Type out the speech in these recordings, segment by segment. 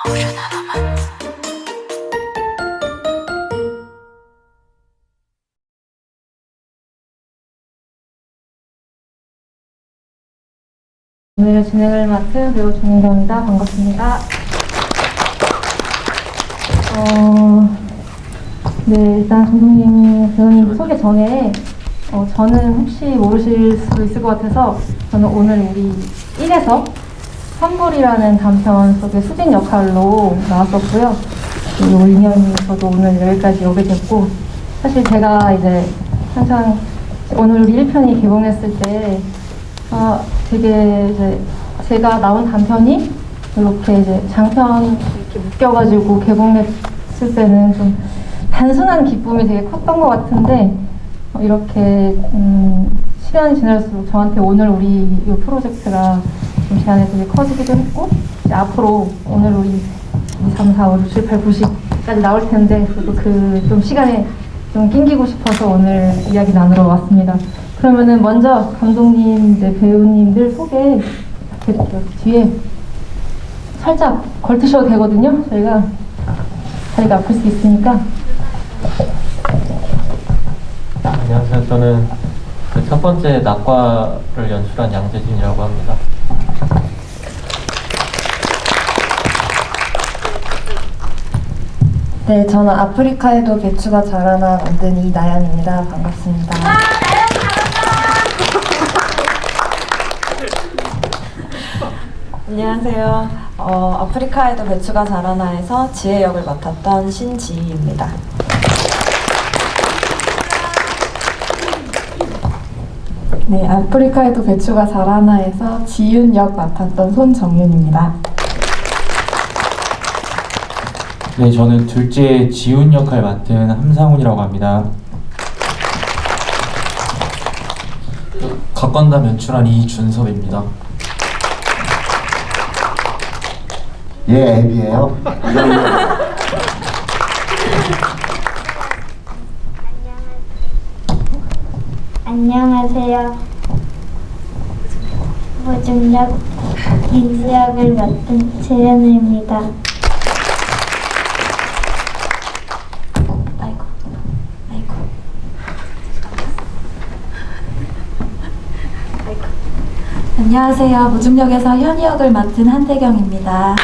오늘 진행을 맡은 배우 정인경입니다. 반갑습니다. 네, 일단 감독님, 배우님 소개 전에 저는 혹시 모르실 수도 있을 것 같아서 저는 오늘 우리 1에서 환불이라는 단편 속의 수진 역할로 나왔었고요. 그리고 인연이 저도 오늘 여기까지 오게 됐고, 사실 제가 이제 항상 오늘 우리 1편이 개봉했을 때 되게 이제 제가 나온 단편이 이렇게 이제 장편 이렇게 묶여가지고 개봉했을 때는 좀 단순한 기쁨이 되게 컸던 것 같은데 이렇게 시간이 지날수록 저한테 오늘 우리 이 프로젝트가 좀 제 안에 되게 커지기도 했고 이제 앞으로 오늘 우리 2, 3, 4, 5, 6, 7, 8, 90까지 나올 텐데 그래도 그 좀 시간에 좀 낑기고 싶어서 오늘 이야기 나누러 왔습니다. 그러면은 먼저 감독님, 이제 배우님들 소개 부탁드릴게요. 뒤에 살짝 걸트셔도 되거든요. 저희가 다리가 아플 수 있으니까. 안녕하세요. 저는 그 첫 번째 낙과를 연출한 양재진이라고 합니다. 네, 저는 아프리카에도 배추가 자라나 만든 이나연입니다. 반갑습니다. 안녕하세요. 아프리카에도 배추가 자라나에서 지혜 역을 맡았던 신지희입니다. 네, 아프리카에도 배추가 자라나에서 지윤 역 맡았던 손정윤입니다. 네, 저는 둘째 지훈 역할 맡은 함상훈이라고 합니다. 각관담 연출한 이준섭입니다. 예, 앱이에요. 안녕하세요. 보증역 민수역을 맡은 재현우입니다. 안녕하세요. 무중역에서 현희 역을 맡은 한태경입니다.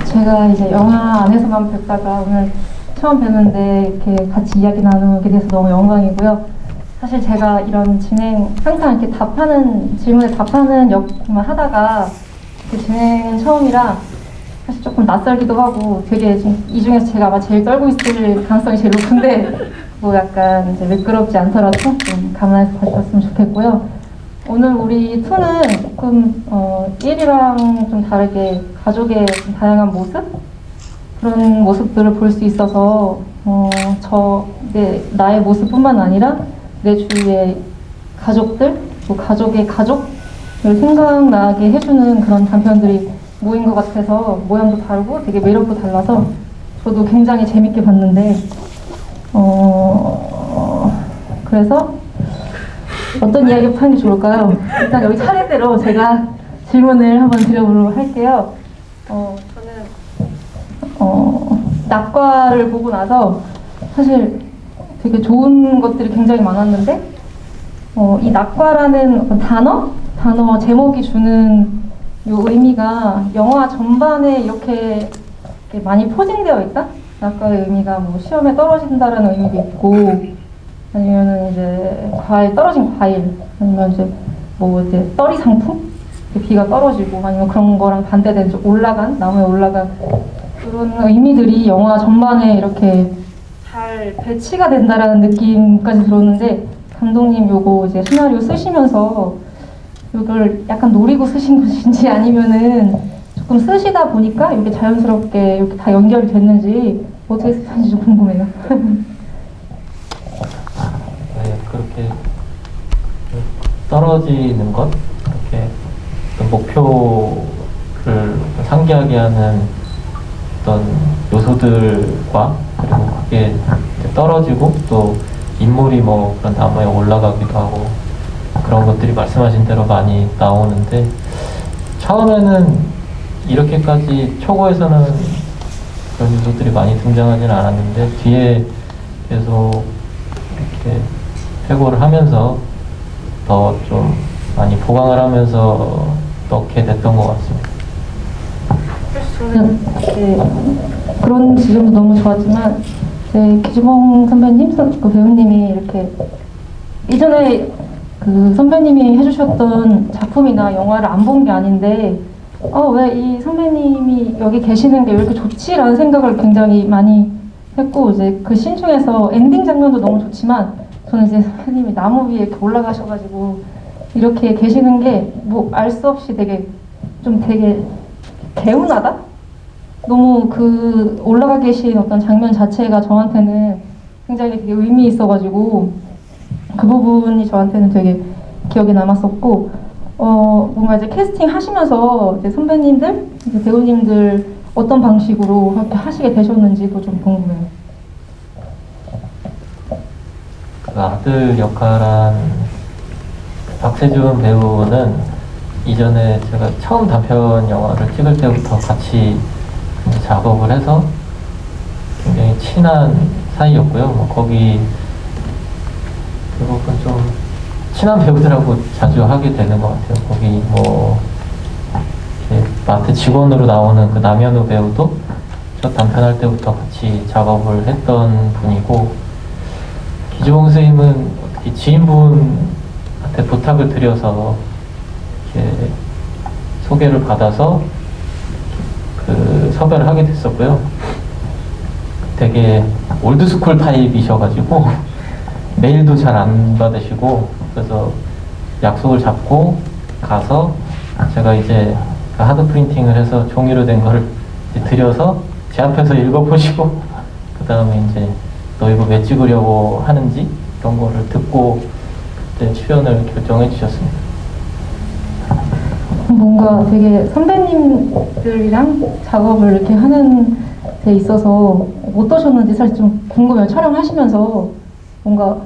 제가 이제 영화 안에서만 뵙다가 오늘 처음 뵙는데 이렇게 같이 이야기 나누게 돼서 너무 영광이고요. 사실 제가 이런 진행 항상 이렇게 질문에 답하는 역만 하다가 그 진행은 처음이라 사실 조금 낯설기도 하고 되게 이 중에서 제가 아마 제일 떨고 있을 가능성이 제일 높은데 뭐 약간 이제 매끄럽지 않더라도 좀 감안해서 봐주셨으면 좋겠고요. 오늘 우리 2는 조금 1이랑 좀 다르게 가족의 좀 다양한 모습? 그런 모습들을 볼 수 있어서 나의 모습뿐만 아니라 내 주위의 가족들, 또 가족의 가족을 생각나게 해주는 그런 단편들이 모인 것 같아서 모양도 다르고 되게 매력도 달라서 저도 굉장히 재밌게 봤는데 그래서 어떤 이야기부터 하는 게 좋을까요? 일단 여기 차례대로 제가 질문을 한번 드려보도록 할게요. 저는 낙과를 보고 나서 사실 되게 좋은 것들이 굉장히 많았는데 이 낙과라는 어떤 단어 제목이 주는 요 의미가 영화 전반에 이렇게 많이 포진되어 있다? 낙과의 의미가 뭐 시험에 떨어진다라는 의미도 있고 아니면은 이제 떨어진 과일 아니면 이제 뭐 이제 떨이 상품? 비가 떨어지고 아니면 그런 거랑 반대된 좀 나무에 올라간 그런 의미들이 영화 전반에 이렇게 잘 배치가 된다라는 느낌까지 들었는데 감독님 요거 이제 시나리오 쓰시면서 이걸 약간 노리고 쓰신 것인지 아니면은 조금 쓰시다 보니까 이게 자연스럽게 이렇게 다 연결이 됐는지 어떻게 쓰셨는지 좀 궁금해요. 네, 그렇게 떨어지는 것, 이렇게 목표를 상기하게 하는 어떤 요소들과 그리고 그게 떨어지고 또 인물이 뭐 그런 나무에 올라가기도 하고 그런 것들이 말씀하신 대로 많이 나오는데 처음에는 이렇게까지 초고에서는 그런 요소들이 많이 등장하지는 않았는데 뒤에 계속 이렇게 회고를 하면서 더 좀 많이 보강을 하면서 넣게 됐던 것 같습니다. 저는 그런 지점도 너무 좋았지만 기주봉 선배님, 그 배우님이 이렇게 이전에 그 선배님이 해주셨던 작품이나 영화를 안 본 게 아닌데 왜 이 선배님이 여기 계시는 게 왜 이렇게 좋지라는 생각을 굉장히 많이 했고 이제 그 씬 중에서 엔딩 장면도 너무 좋지만 저는 이제 선배님이 나무 위에 이렇게 올라가셔가지고 이렇게 계시는 게 뭐 알 수 없이 되게 개운하다? 너무 그 올라가 계신 어떤 장면 자체가 저한테는 굉장히 되게 의미 있어가지고 그 부분이 저한테는 되게 기억에 남았었고 뭔가 이제 캐스팅 하시면서 이제 선배님들, 이제 배우님들 어떤 방식으로 그렇게 하시게 되셨는지도 좀 궁금해요. 그 아들 역할한 박세준 배우는 이전에 제가 처음 단편 영화를 찍을 때부터 같이 작업을 해서 굉장히 친한 사이였고요. 뭐 거기 결국은 좀 친한 배우들하고 자주 하게 되는 것 같아요. 거기 뭐 이렇게 마트 직원으로 나오는 그 남현우 배우도 첫 단편할 때부터 같이 작업을 했던 분이고, 기주봉 선생님은 어떻게 지인분한테 부탁을 드려서 이렇게 소개를 받아서 그 섭외를 하게 됐었고요. 되게 올드스쿨 타입이셔가지고 메일도 잘 안 받으시고, 그래서 약속을 잡고 가서 제가 이제 하드 프린팅을 해서 종이로 된 거를 이제 드려서 제 앞에서 읽어보시고 그 다음에 이제 너 이거 왜 찍으려고 하는지 이런 거를 듣고 그때 출연을 결정해 주셨습니다. 뭔가 되게 선배님들이랑 작업을 이렇게 하는 데 있어서 어떠셨는지 사실 좀 궁금해요. 촬영하시면서 뭔가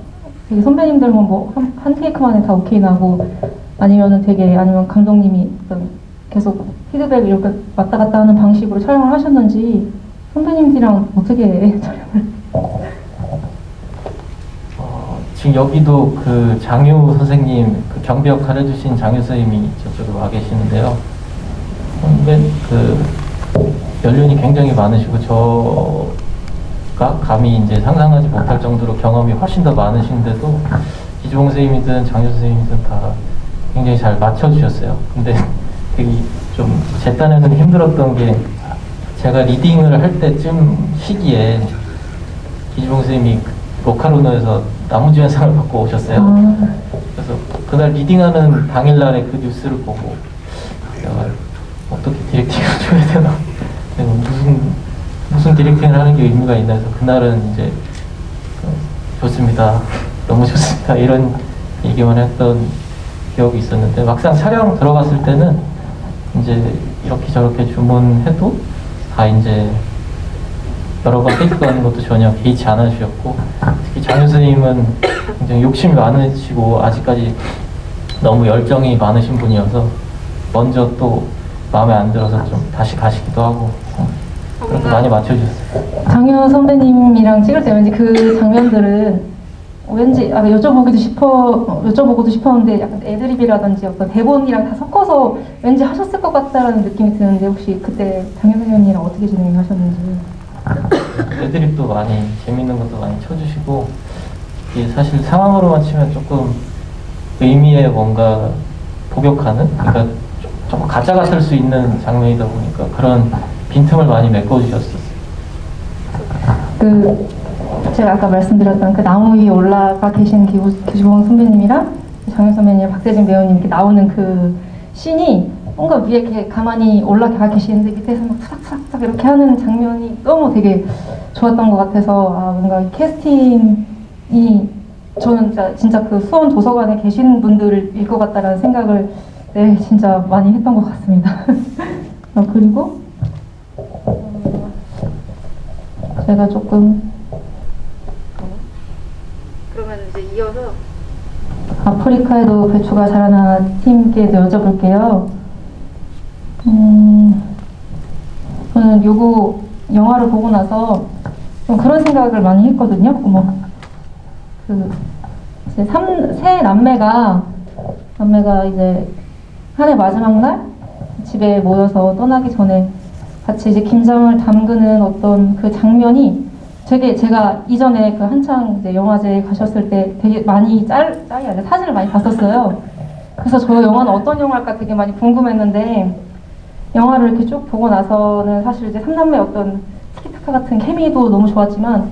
되게 선배님들은 뭐 한 테이크 만에 다 오케이 나고 아니면 감독님이 어떤 계속 피드백 이렇게 왔다 갔다 하는 방식으로 촬영을 하셨는지 선배님들이랑 어떻게 촬영을? 지금 여기도 그 장유 선생님, 그 경비 역할 해주신 장유 선생님이 저쪽으로 와 계시는데요. 선배 그 연륜이 굉장히 많으시고 저가 감히 이제 상상하지 못할 정도로 경험이 훨씬 더 많으신데도 기주봉 선생님이든 장유 선생님이든 다 굉장히 잘 맞춰주셨어요. 근데 되게 좀 제 딴에는 힘들었던 게 제가 리딩을 할 때쯤 시기에 기주봉 선생님이 로카루노에서 나무주연상을 받고 오셨어요. 그래서 그날 리딩하는 당일날에 그 뉴스를 보고 내가 어떻게 디렉팅을 줘야 되나, 내가 무슨 디렉팅을 하는 게 의미가 있나 해서 그날은 이제 좋습니다, 너무 좋습니다 이런 얘기만 했던 기억이 있었는데, 막상 촬영 들어갔을 때는 이제 이렇게 저렇게 주문해도 다 이제 여러 번 테이크 하는 것도 전혀 개의치 않아 주셨고, 특히 장유 선생님은 굉장히 욕심이 많으시고 아직까지 너무 열정이 많으신 분이어서 먼저 또 마음에 안 들어서 좀 다시 가시기도 하고 그렇게 많이 맞춰주셨어요. 장유 선배님이랑 찍을 때 왠지 그 장면들은 왠지 여쭤보고도 싶었는데 약간 애드립이라든지 어떤 대본이랑 다 섞어서 왠지 하셨을 것 같다라는 느낌이 드는데, 혹시 그때 장유 선배님이랑 어떻게 진행하셨는지? 애드립도 많이 재밌는 것도 많이 쳐주시고, 이게 사실 상황으로만 치면 조금 의미에 뭔가 복역하는, 그러니까 조금 가짜 같을 수 있는 장면이다 보니까 그런 빈틈을 많이 메꿔주셨어요. 제가 아까 말씀드렸던 그 나무 위에 올라가 계신 기주봉 선배님이랑 장유 선배님, 박세진 배우님 이렇게 나오는 그 씬이 뭔가 위에 이렇게 가만히 올라가 계시는데 밑에서 막 투닥투닥 이렇게 하는 장면이 너무 되게 좋았던 것 같아서, 뭔가 캐스팅이 저는 진짜 그 수원 도서관에 계신 분들일 것 같다라는 생각을 진짜 많이 했던 것 같습니다. 그리고 제가 조금 그러면 이제 이어서 아프리카에도 배추가 자라나 팀께 여쭤볼게요. 저는 요거 영화를 보고 나서 좀 그런 생각을 많이 했거든요. 이제 세 남매가 이제 한 해 마지막 날 집에 모여서 떠나기 전에 같이 이제 김장을 담그는 어떤 그 장면이 되게 제가 이전에 그 한창 이제 영화제 가셨을 때 되게 많이 짤이 아니라 사진을 많이 봤었어요. 그래서 저 영화는 어떤 영화일까 되게 많이 궁금했는데 영화를 이렇게 쭉 보고 나서는 사실 이제 삼남매 어떤 티키타카 같은 케미도 너무 좋았지만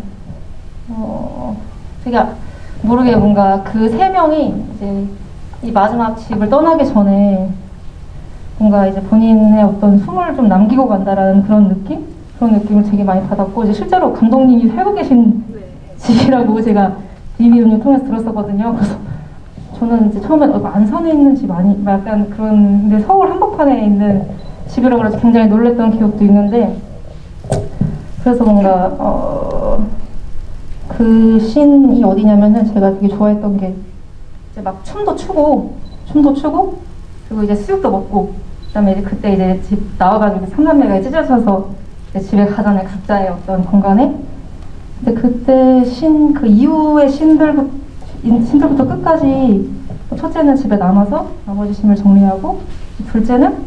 되게 모르게 뭔가 그 세 명이 이제 이 마지막 집을 떠나기 전에 뭔가 이제 본인의 어떤 숨을 좀 남기고 간다라는 그런 느낌을 되게 많이 받았고 이제 실제로 감독님이 살고 계신 집이라고 제가 리뷰를 통해서 들었었거든요. 그래서 저는 이제 처음에 안산에 있는 집 아니 약간 그런 근데 서울 한복판에 있는 집이라고 그래서 굉장히 놀랬던 기억도 있는데 그래서 뭔가 그 씬이 어디냐면은 제가 되게 좋아했던 게 이제 막 춤도 추고 그리고 이제 수육도 먹고 그다음에 이제 그때 이제 집 나와가지고 삼남매가 찢어져서 이제 집에 가잖아요. 각자의 어떤 공간에. 근데 그때 그 이후의 신들부터 끝까지 첫째는 집에 남아서 나머지 짐을 정리하고 둘째는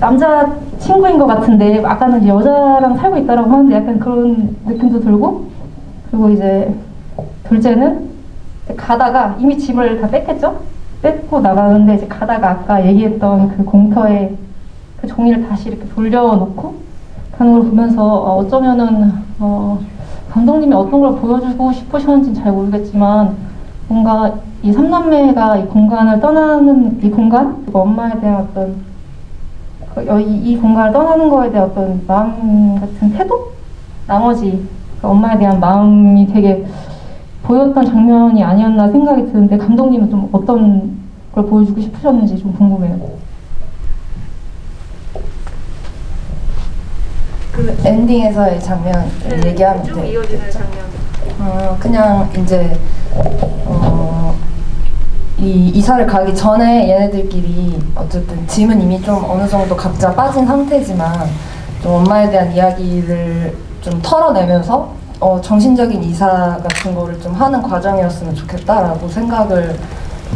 남자 친구인 것 같은데 아까는 이제 여자랑 살고 있다라고 하는데 약간 그런 느낌도 들고 그리고 이제 둘째는 가다가 이미 짐을 다 뺐겠죠? 뺏고 나가는데 이제 가다가 아까 얘기했던 그 공터에 그 종이를 다시 이렇게 돌려놓고 가는 걸 보면서 어쩌면은 감독님이 어떤 걸 보여주고 싶으셨는지는 잘 모르겠지만 뭔가 이 삼남매가 이 공간을 떠나는 이 공간 그리고 엄마에 대한 어떤 이 공간을 떠나는 거에 대한 어떤 마음 같은 태도? 나머지 그 엄마에 대한 마음이 되게 보였던 장면이 아니었나 생각이 드는데 감독님은 좀 어떤 걸 보여주고 싶으셨는지 좀 궁금해요. 그 엔딩에서의 장면 얘기하면 쭉 이어지는 장면. 그냥 이제 이 이사를 가기 전에 얘네들끼리 어쨌든 짐은 이미 좀 어느 정도 각자 빠진 상태지만 좀 엄마에 대한 이야기를 좀 털어내면서 정신적인 이사 같은 거를 좀 하는 과정이었으면 좋겠다라고 생각을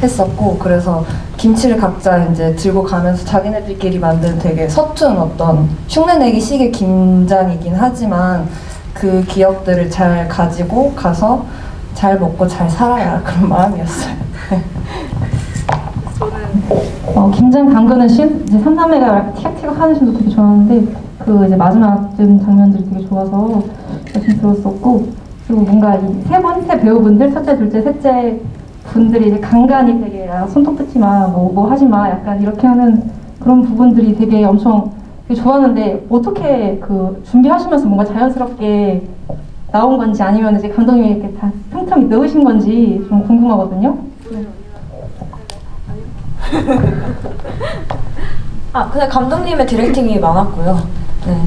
했었고 그래서 김치를 각자 이제 들고 가면서 자기네들끼리 만든 되게 서툰 어떤 흉내내기 식의 김장이긴 하지만 그 기억들을 잘 가지고 가서 잘 먹고 잘 살아라 그런 마음이었어요. 김장 담그는 씬? 이제 삼남매가 약간 티격태격 하는 씬도 되게 좋아하는데 그 이제 마지막쯤 장면들이 되게 좋아서 열심히 들었었고 그리고 뭔가 이 세 배우분들 첫째, 둘째, 셋째 분들이 이제 간간히 되게 손톱 뜯지 마, 뭐 하지 마 약간 이렇게 하는 그런 부분들이 되게 엄청 되게 좋았는데 어떻게 그 준비하시면서 뭔가 자연스럽게 나온 건지 아니면 이제 감독님이 이렇게 다 틈틈이 넣으신 건지 좀 궁금하거든요. 그냥 감독님의 디렉팅이 많았고요. 네.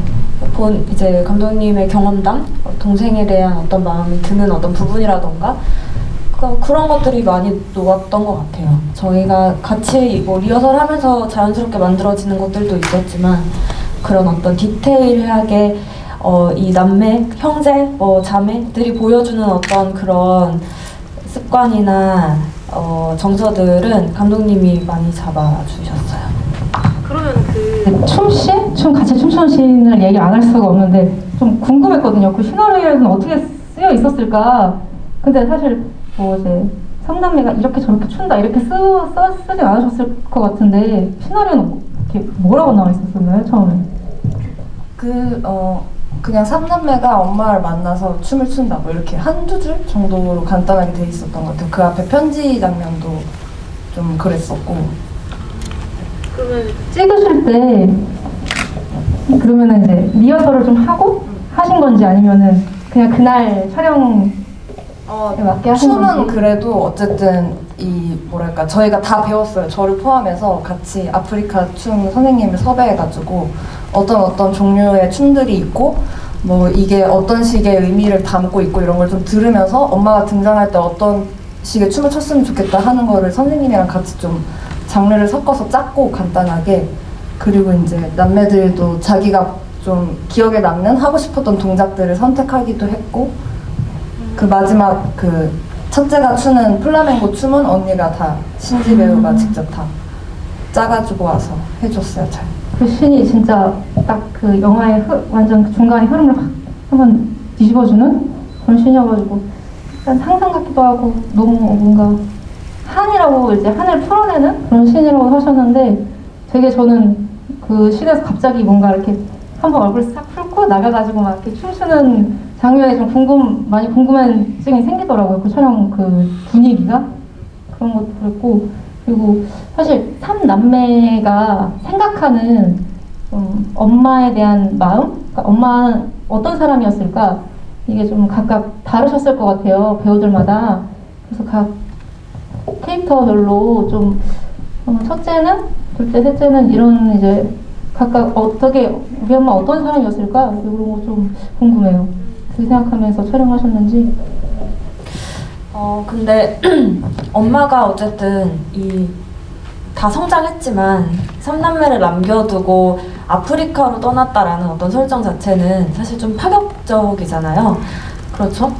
이제 감독님의 경험담, 동생에 대한 어떤 마음이 드는 어떤 부분이라던가 그런 것들이 많이 녹았던 것 같아요. 저희가 같이 뭐 리허설 하면서 자연스럽게 만들어지는 것들도 있었지만 그런 어떤 디테일하게 이 남매, 형제, 자매들이 보여주는 어떤 그런 습관이나 정서들은 감독님이 많이 잡아주셨어요. 그러면 춤 같이 춤추는 씬을 얘기 안 할 수가 없는데 좀 궁금했거든요. 그 시나리오에는 어떻게 쓰여 있었을까? 근데 사실 뭐 이제 삼남매가 이렇게 저렇게 춘다 이렇게 쓰진 않으셨을 것 같은데 시나리오는 이렇게 뭐라고 나와 있었나요 처음에? 그냥 삼남매가 엄마를 만나서 춤을 춘다 뭐 이렇게 한두 줄 정도로 간단하게 돼 있었던 것 같아요. 그 앞에 편지 장면도 좀 그랬었고. 그러면 찍으실 때 그러면은 이제 리허설을 좀 하고 하신 건지 아니면은 그냥 그날 촬영 맞게 하신 건지? 춤은 그래도 어쨌든 뭐랄까 저희가 다 배웠어요. 저를 포함해서 같이 아프리카 춤 선생님을 섭외해가지고 어떤 종류의 춤들이 있고 뭐 이게 어떤 식의 의미를 담고 있고 이런 걸 좀 들으면서 엄마가 등장할 때 어떤 식의 춤을 췄으면 좋겠다 하는 거를 선생님이랑 같이 좀 장르를 섞어서 짰고 간단하게 그리고 이제 남매들도 자기가 좀 기억에 남는 하고 싶었던 동작들을 선택하기도 했고, 그 마지막 그 첫째가 추는 플라멩고 춤은 언니가 다 신지 배우가 직접 다 짜가지고 와서 해줬어요. 잘. 그 씬이 진짜 딱 그 영화의 완전 중간에 흐름을 확 한번 뒤집어주는 그런 씬이어가지고 약간 상상 같기도 하고 너무 뭔가 한이라고 이제 한을 풀어내는 그런 씬이라고 하셨는데 되게 저는 그 씬에서 갑자기 뭔가 이렇게 한번 얼굴 싹 풀고 나가가지고 막 이렇게 춤추는 장면이 좀 많이 궁금한 증이 생기더라고요. 그 촬영 그 분위기가 그런 것도 그랬고, 그리고 사실 3남매가 생각하는 엄마에 대한 마음? 그러니까 엄마는 어떤 사람이었을까? 이게 좀 각각 다르셨을 것 같아요, 배우들마다. 그래서 각 캐릭터별로 좀 첫째는, 둘째, 셋째는 이런 이제 각각 어떻게 우리 엄마 어떤 사람이었을까? 이런 거 좀 궁금해요. 그렇게 생각하면서 촬영하셨는지. 근데 엄마가 어쨌든 다 성장했지만 3남매를 남겨두고 아프리카로 떠났다라는 어떤 설정 자체는 사실 좀 파격적이잖아요. 그렇죠?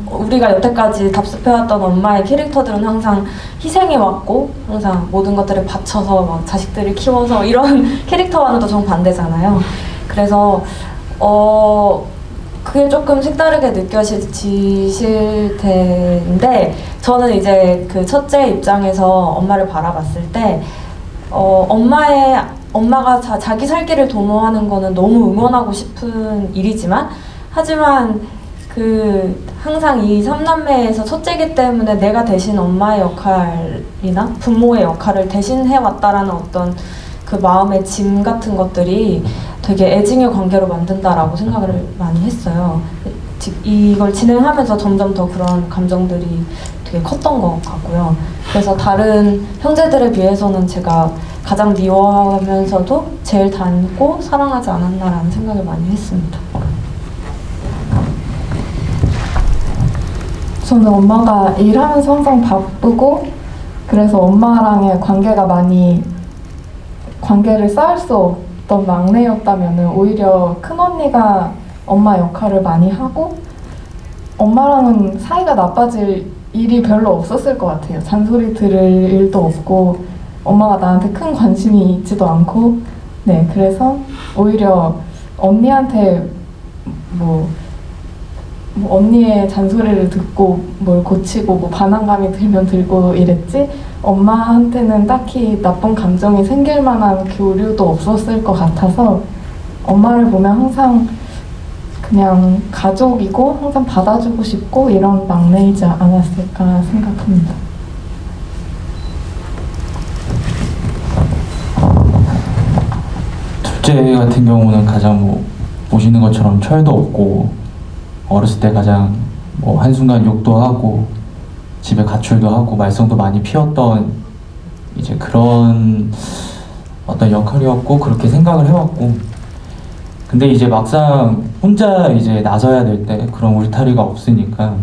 우리가 여태까지 답습해왔던 엄마의 캐릭터들은 항상 희생해왔고 항상 모든 것들을 바쳐서 막 자식들을 키워서 이런 캐릭터와는 또 정반대잖아요. 그래서 그게 조금 색다르게 느껴지실 텐데, 저는 이제 그 첫째 입장에서 엄마를 바라봤을 때 엄마가 자기 살기를 도모하는 거는 너무 응원하고 싶은 일이지만, 하지만 항상 이 3남매에서 첫째이기 때문에 내가 대신 엄마의 역할이나 부모의 역할을 대신해 왔다라는 어떤 그 마음의 짐 같은 것들이 되게 애증의 관계로 만든다라고 생각을 많이 했어요. 이걸 진행하면서 점점 더 그런 감정들이 되게 컸던 것 같고요. 그래서 다른 형제들에 비해서는 제가 가장 미워하면서도 제일 닮고 사랑하지 않았나라는 생각을 많이 했습니다. 저는 엄마가 일하면서 항상 바쁘고, 그래서 엄마랑의 관계를 쌓을 수 없던 막내였다면 오히려 큰언니가 엄마 역할을 많이 하고 엄마랑은 사이가 나빠질 일이 별로 없었을 것 같아요. 잔소리 들을 일도 없고 엄마가 나한테 큰 관심이 있지도 않고, 네, 그래서 오히려 언니한테 언니의 잔소리를 듣고 뭘 고치고 반항감이 들면 들고 이랬지, 엄마한테는 딱히 나쁜 감정이 생길 만한 교류도 없었을 것 같아서 엄마를 보면 항상 그냥 가족이고 항상 받아주고 싶고 이런 막내이지 않았을까 생각합니다. 둘째 같은 경우는 가장 보시는 것처럼 철도 없고 어렸을 때 가장 한순간 욕도 하고 집에 가출도 하고 말썽도 많이 피웠던 이제 그런 어떤 역할이었고, 그렇게 생각을 해왔고, 근데 이제 막상 혼자 이제 나서야 될 때 그런 울타리가 없으니까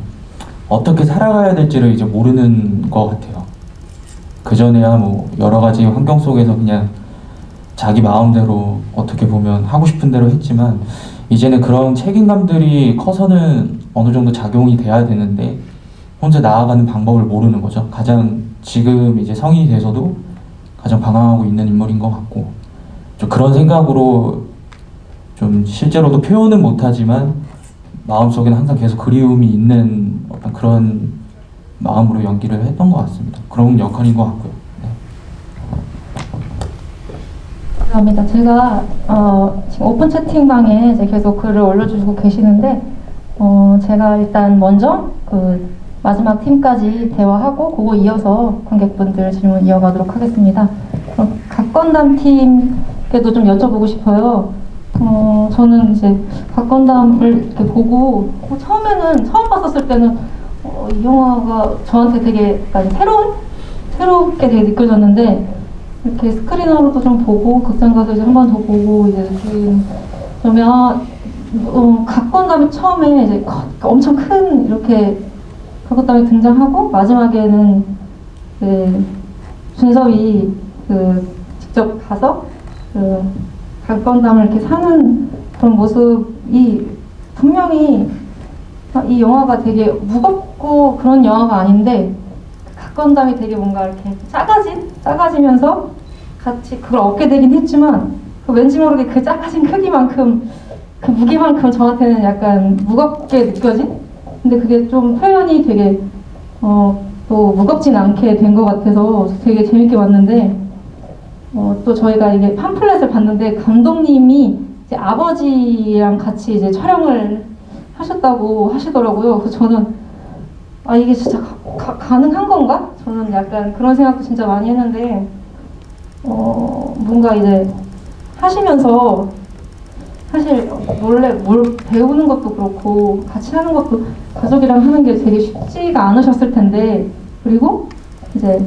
어떻게 살아가야 될지를 이제 모르는 것 같아요. 그전에야 여러 가지 환경 속에서 그냥 자기 마음대로 어떻게 보면 하고 싶은 대로 했지만, 이제는 그런 책임감들이 커서는 어느 정도 작용이 돼야 되는데 혼자 나아가는 방법을 모르는 거죠. 가장 지금 이제 성인이 돼서도 가장 방황하고 있는 인물인 것 같고, 좀 그런 생각으로 좀 실제로도 표현은 못하지만 마음속에는 항상 계속 그리움이 있는 어떤 그런 마음으로 연기를 했던 것 같습니다. 그런 역할인 것 같고요. 감사합니다. 제가 지금 오픈 채팅방에 이제 계속 글을 올려주시고 계시는데, 제가 일단 먼저 그 마지막 팀까지 대화하고 그거 이어서 관객분들 질문 이어가도록 하겠습니다. 그럼 각건담 팀께도 좀 여쭤보고 싶어요. 저는 이제 각건담을 이렇게 보고 처음 봤었을 때는 이 영화가 저한테 되게 약간 새롭게 되게 느껴졌는데, 이렇게 스크린으로도 좀 보고 극장 가서 이제 한 번 더 보고 이제 느낀 점이면 각건담이 처음에 이제 엄청 큰 이렇게 각건담이 등장하고 마지막에는 준섭이 직접 가서 각건담을 이렇게 사는 그런 모습이 분명히 이 영화가 되게 무겁고 그런 영화가 아닌데 각건담이 되게 뭔가 이렇게 작아지면서 같이 그걸 얻게 되긴 했지만 왠지 모르게 그 작아진 크기만큼 그 무게만큼 저한테는 약간 무겁게 느껴진? 근데 그게 좀 표현이 되게 또 무겁진 않게 된 것 같아서 되게 재밌게 봤는데 또 저희가 이게 팜플렛을 봤는데 감독님이 이제 아버지랑 같이 이제 촬영을 하셨다고 하시더라고요. 그래서 저는 이게 진짜 가능한 건가? 저는 약간 그런 생각도 진짜 많이 했는데 뭔가 이제 하시면서 사실 원래 뭘 배우는 것도 그렇고 같이 하는 것도 가족이랑 하는 게 되게 쉽지가 않으셨을 텐데 그리고 이제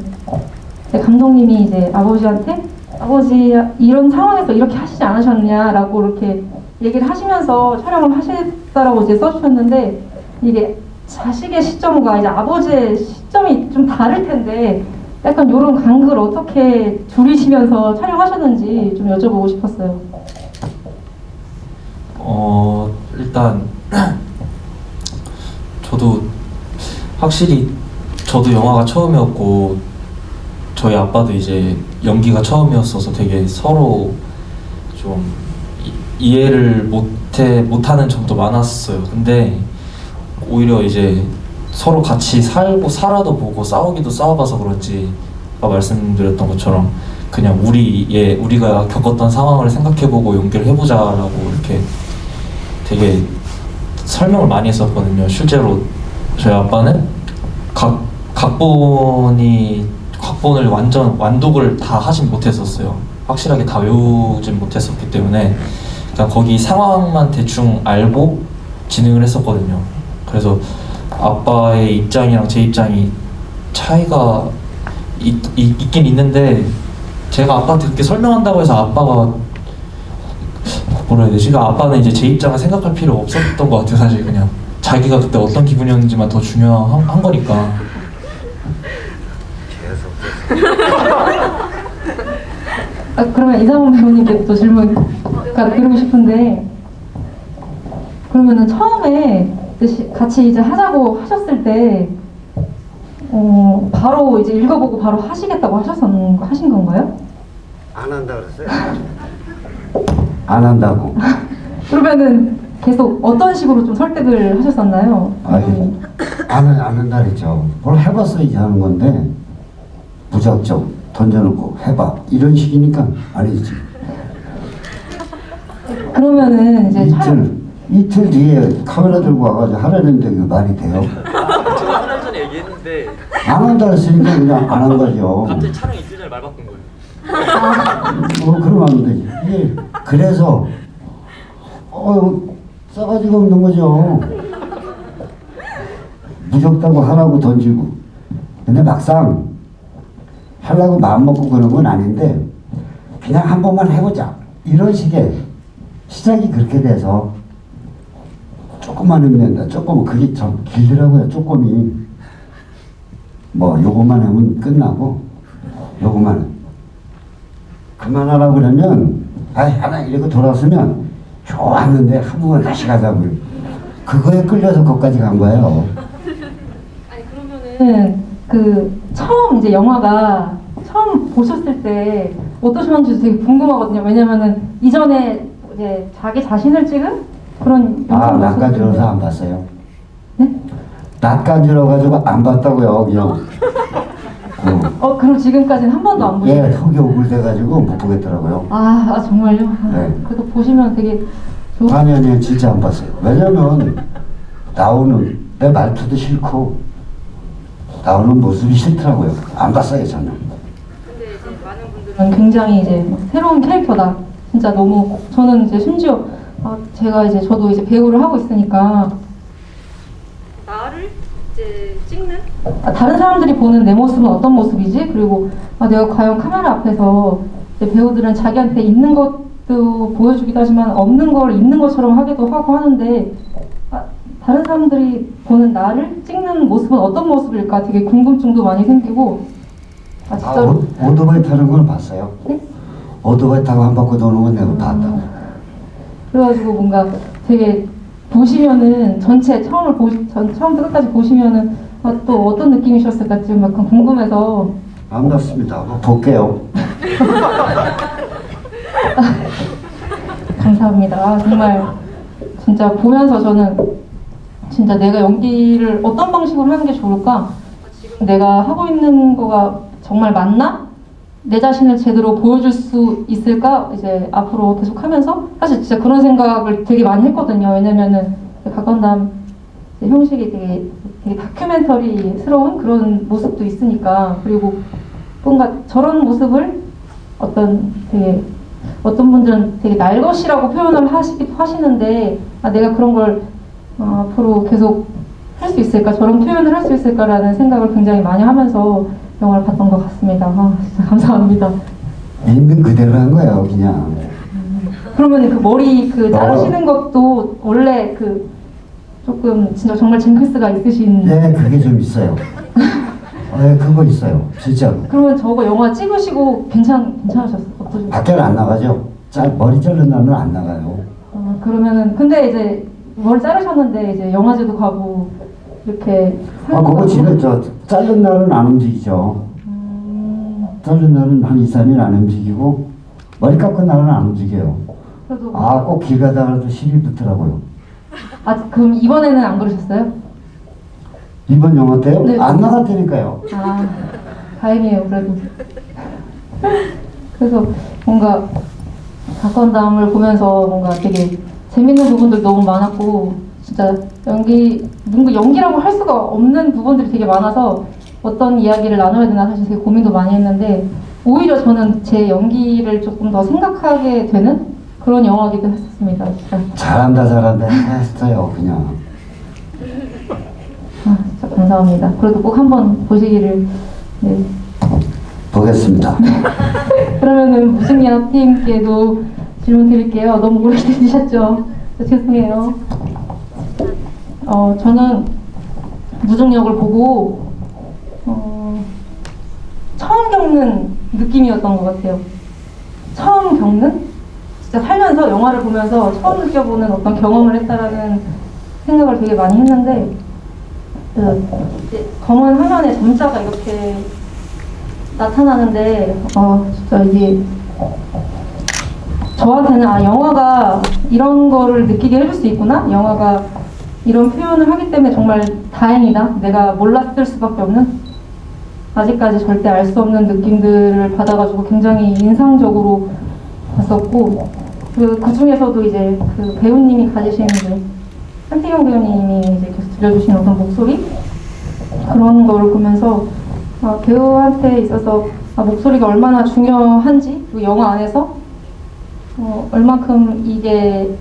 감독님이 이제 아버지한테 아버지 이런 상황에서 이렇게 하시지 않으셨냐라고 이렇게 얘기를 하시면서 촬영을 하셨다라고 이제 써주셨는데 이게 자식의 시점과 이제 아버지의 시점이 좀 다를 텐데 약간 이런 간극을 어떻게 줄이시면서 촬영하셨는지 좀 여쭤보고 싶었어요. 일단 저도 확실히 저도 영화가 처음이었고 저희 아빠도 이제 연기가 처음이었어서 되게 서로 좀 이해를 못하는 점도 많았어요. 근데 오히려 이제 서로 같이 살고 살아도 보고 싸우기도 싸워봐서 그런지 아까 말씀드렸던 것처럼 그냥 우리가 겪었던 상황을 생각해보고 연기를 해보자라고 이렇게 되게 설명을 많이 했었거든요. 실제로 저희 아빠는 각본을 완전 완독을 다 하진 못했었어요. 확실하게 다 외우진 못했었기 때문에 그냥 거기 상황만 대충 알고 진행을 했었거든요. 그래서 아빠의 입장이랑 제 입장이 차이가 있긴 있는데 제가 아빠한테 그렇게 설명한다고 해서 아빠가 뭐라 해야 되지? 아빠는 이제 제 입장을 생각할 필요 없었던 것 같아요. 사실 그냥 자기가 그때 어떤 기분이었는지만 더 중요한 거니까. 그러면 이상훈 배우님께 또 질문 드리고 싶은데 그러면은 처음에 같이 이제 하자고 하셨을 때 바로 이제 읽어보고 바로 하시겠다고 하신 건가요? 안 한다 그랬어요? 안 한다고. 그러면은 계속 어떤 식으로 좀 설득을 하셨었나요? 아니, 안 한다 그랬죠. 뭘 해봤어야지 하는 건데 무작정 던져놓고 해봐 이런 식이니까 아니지. 그러면은 이제 이틀 뒤에 카메라 들고 와가지고 하라는데 그게 말이 돼요? 제가 한 달 전에 얘기했는데 안 한다 그랬으니까 그냥 안 한 거죠. 갑자기 촬영 이틀 전에 말 바꾼 거예요. 그러면 안 되지. 예. 그래서 싸가지가 없는 거죠. 무섭다고 하라고 던지고. 근데 막상 하려고 마음먹고 그런 건 아닌데 그냥 한 번만 해보자 이런 식의 시작이 그렇게 돼서 조금만 하면 된다. 조금 그게 좀 길더라고요. 조금이 뭐 요것만 하면 끝나고 요것만 그만하라고 그러면 하나 이러고 돌아서면 좋았는데 한 번만 다시 가자고요. 그거에 끌려서 거기까지 간 거예요. 아니 그러면은 그 처음 이제 영화가 처음 보셨을 때 어떠셨는지 되게 궁금하거든요. 왜냐면은 이전에 이제 자기 자신을 찍은 그런 영상을 낯간지러워서 안 봤어요. 네? 낯간지러워가지고 안 봤다고요. 그냥. 그럼 지금까지는 한 번도 안 보셨어요? 예, 속이 오글돼가지고 못 보겠더라고요. 정말요? 네. 그래도 보시면 되게 아니, 진짜 안 봤어요. 왜냐면 나오는 내 말투도 싫고 나오는 모습이 싫더라고요. 안 봤어요, 저는. 근데 이제 많은 분들은 굉장히 이제 새로운 캐릭터다. 진짜 너무 저는 이제 심지어 제가 이제 저도 이제 배우를 하고 있으니까 나를 이제 찍는 다른 사람들이 보는 내 모습은 어떤 모습이지? 그리고 내가 과연 카메라 앞에서 이제 배우들은 자기한테 있는 것도 보여주기도 하지만 없는 걸 있는 것처럼 하기도 하고 하는데 다른 사람들이 보는 나를 찍는 모습은 어떤 모습일까 되게 궁금증도 많이 생기고 진짜로 오토바이 타는 건 봤어요? 네? 오토바이 타고 한 바퀴 도는 건 내가 봤다. 그래가지고 뭔가 되게 보시면은 전체 처음부터 끝까지 보시면은 또 어떤 느낌이셨을까 좀 약간 궁금해서. 반갑습니다. 한번 볼게요. 감사합니다. 정말 진짜 보면서 저는 진짜 내가 연기를 어떤 방식으로 하는 게 좋을까? 내가 하고 있는 거가 정말 맞나? 내 자신을 제대로 보여줄 수 있을까? 이제 앞으로 계속 하면서 사실 진짜 그런 생각을 되게 많이 했거든요. 왜냐면은 가까운 형식이 되게 다큐멘터리스러운 그런 모습도 있으니까. 그리고 뭔가 저런 모습을 어떤 분들은 되게 날것이라고 표현을 하시기도 하시는데 내가 그런 걸 앞으로 계속 할 수 있을까, 저런 표현을 할 수 있을까라는 생각을 굉장히 많이 하면서 영화를 봤던 것 같습니다. 진짜 감사합니다. 있는 그대로 한 거예요, 그냥. 그러면 그 머리 자르시는 것도 원래 조금 진짜 정말 징크스가 있으신. 네, 그게 좀 있어요. 네, 그거 있어요, 진짜로. 그러면 저거 영화 찍으시고 괜찮으셨어요? 어떠셨어요? 밖에는 안 나가죠. 머리 자른 날은 안 나가요. 그러면은 근데 이제 머리 자르셨는데 이제 영화제도 가고 이렇게. 그거 집에 자른 날은 안 움직이죠. 자른 날은 한 2, 3일 안 움직이고 머리 깎은 날은 안 움직여요. 그래도 꼭 길 가다가도 시비 붙더라고요. 그럼 이번에는 안 그러셨어요? 이번 영화 때요? 네. 안 나갔다니까요. 다행이에요, 그래도. 그래서 뭔가 가까운 다음을 보면서 뭔가 되게 재밌는 부분들 너무 많았고, 진짜 연기라고 할 수가 없는 부분들이 되게 많아서 어떤 이야기를 나눠야 되나 사실 되게 고민도 많이 했는데, 오히려 저는 제 연기를 조금 더 생각하게 되는 그런 영화이기도 했었습니다. 진짜. 잘한다 했어요, 그냥. 진짜 감사합니다. 그래도 꼭 한번 보시기를. 네. 보겠습니다. 그러면은 무승리아 팀께도 질문 드릴게요. 너무 오래 들으셨죠? 죄송해요. 저는 무중력을 보고 처음 겪는 느낌이었던 것 같아요. 처음 겪는? 진짜 살면서 영화를 보면서 처음 느껴보는 어떤 경험을 했다라는 생각을 되게 많이 했는데, 검은 화면에 점자가 이렇게 나타나는데 진짜 이게 저한테는 영화가 이런 거를 느끼게 해줄 수 있구나, 영화가 이런 표현을 하기 때문에 정말 다행이다, 내가 몰랐을 수밖에 없는, 아직까지 절대 알 수 없는 느낌들을 받아가지고 굉장히 인상적으로 봤었고, 그 중에서도 이제 그 배우님이 가지신 한태경 배우님이 이제 계속 들려주신 어떤 목소리, 그런 거를 보면서 배우한테 있어서 목소리가 얼마나 중요한지, 그 영화 안에서 얼만큼 이게